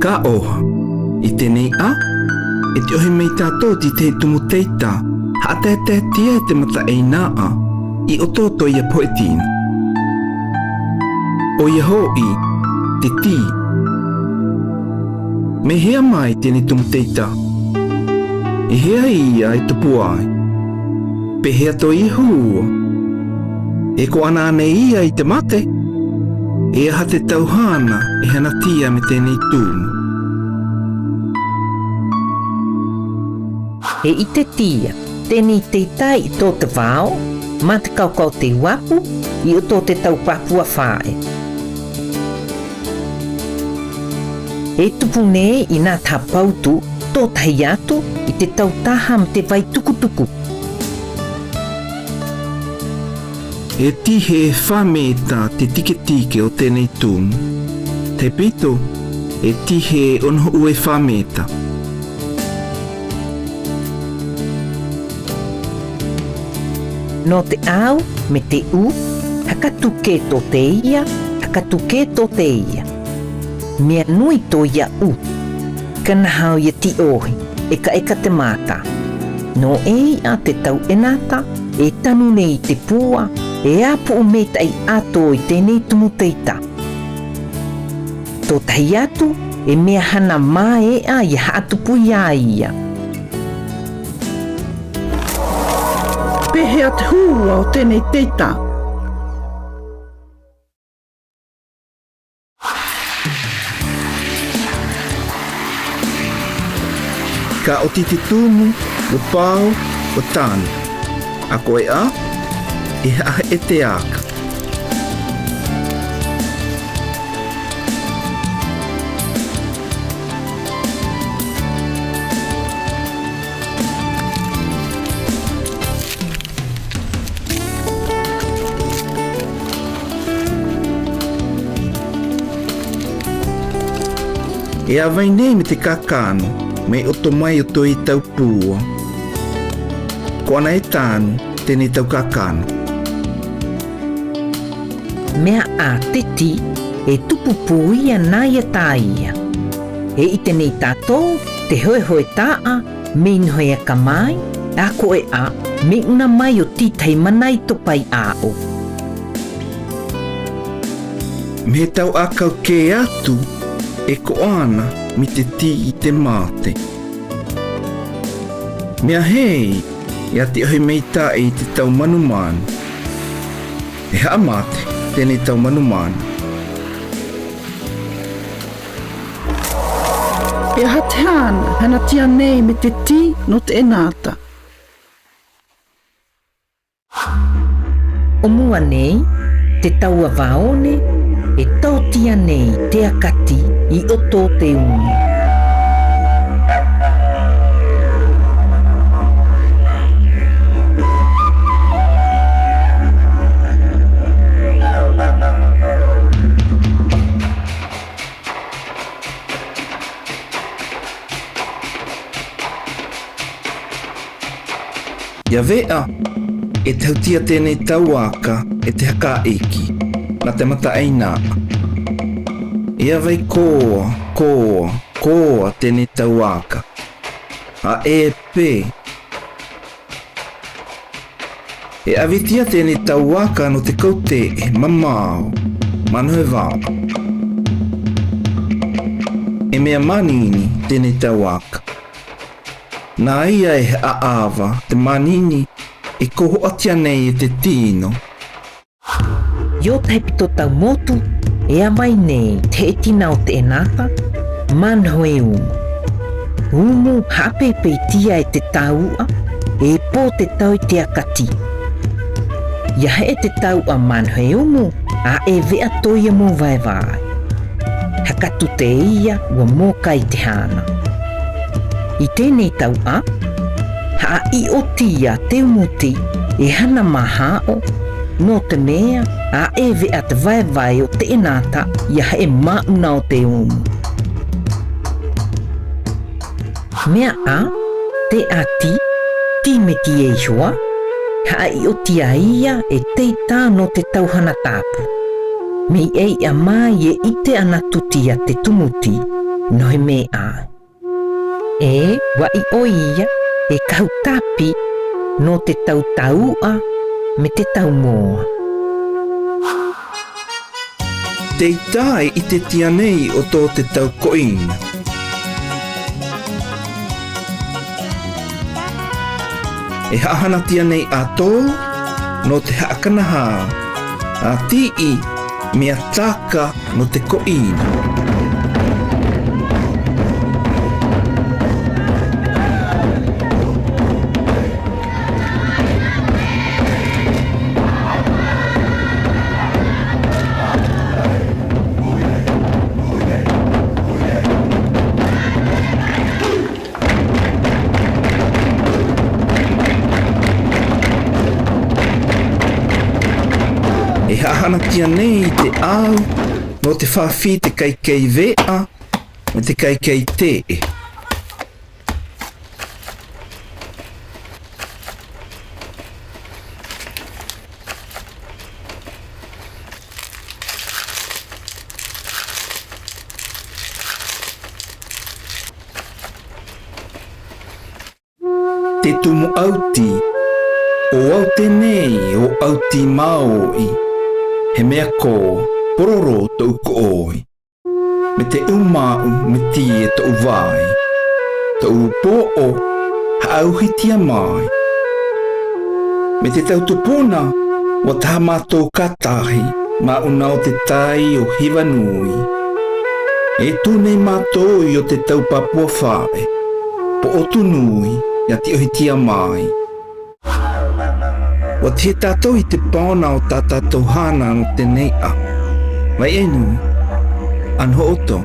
Ka oha, I tenei a, e te ohe mei tātou ti te tumu teita, ha te tia e te mata Ènana, I o tōtō ia poetina. O ia hoi, te ti. Me hea mai tēnei tumu teita. E hea ia I tupu ai. Pe hea to I hua. E ko ana ane ia I te mate. E aha te tauhana e hana tia me tēnei tūmu. E I te tia, tēnei te tai I tō te wāo, ma te kaukau te wapu, I o tō te taupapua whae. E tupu nei I nā tā pautu, tō tahi atu, I te tautaha me te vai tukutuku. E tihe e whameta te tike o tēnei tūmu. Te pito, e tihe e ono ue whameta. No te au, me te u, hakatuke tō te ia, hakatuke tō te ia. Mea nui tō ia u. Kanahau ia ti ohi, eka te mata. No a te tau enata, e tanu nei te pua, e apu o meta I ato I tēnei tumu teita. Tō tahi atu, e mea hana mā a I haatupu ia ia. Pehe ate hua o tēnei teita. Ka oti te tūmu, o pāo, o tānu. A koe a, e ha e te aka. E awai nei me te kakano, me oto mai o toi tau pūa. Ko ana e tānu, tēnei tau kakano. Mea a te ti, e tupu pūia nā ia tā ia. E I tenei tātou, te hoe taa, me inhoi a kamai, a koe a, me una mai o titai manai topai a o. Me tau akau ke atu, e ko ana mi te ti I te mate. Mea hei, ia te ohi mei tae I te tau manumanu. E haa mate, tēnei tau manumanu. E aha te hana, hana tia nei me te ti no te enata. O mua nei, te taua waone, e tautia nei te akati I o tō te unu. Ia vea, e tautia tēnei tauaka e te haka eki, na te mata Ènana. Ia vai koa tēnei tauaka. A e pē. E awitia tēnei tauaka no te kaute e mamao, manu e wao. E mea manini tēnei tauaka. Nā ia e aawa te manini e koho atia nei e te tino. Yo taipito tau motu, e amai nei te etina o te enata, manho e umu. Umu hapepe tia e te taua, e pō te tau I te akati. Ia he e te taua manho e umu, a e vea toia mō vai vai. Hakatu te ia ua mō kai te hana. I tēnei taua, ha I o tia te umuti, e hana mahao, no te mea, a e vea te vai o te enata, ia he mauna o te umu. Mea a, te ati, ti me ti e hoa, ha I o tia ia e teita no te tauhana tāpu. Me ei a mai e ite ana tutia te tumuti, no he mea. E wai o ia e kautapi no te tautaua me te taumoa. Te tae I te tia nei o tō te tau koina. E haahana tia nei a tō no te haakanaha, a tii mea taka no te koina. E hahana tia nei te au no te whawhi te kaikei vea me te kaikei te e. Te tumu auti o au te nei o auti maoi. He mea ko, pororo tau ko oi. Me te umau me tie tau vai. Tau po o haauhitia mai. Me te tau tupuna, wa taha mātou katahi, ma unau te tai o hiwanui. E tūnei mātou I o te tau papua whae, po o tunui, ia te ohitia mai. Wa te tātou I te paona o tā tātou hana no te nei a. Vai enu, anho oto.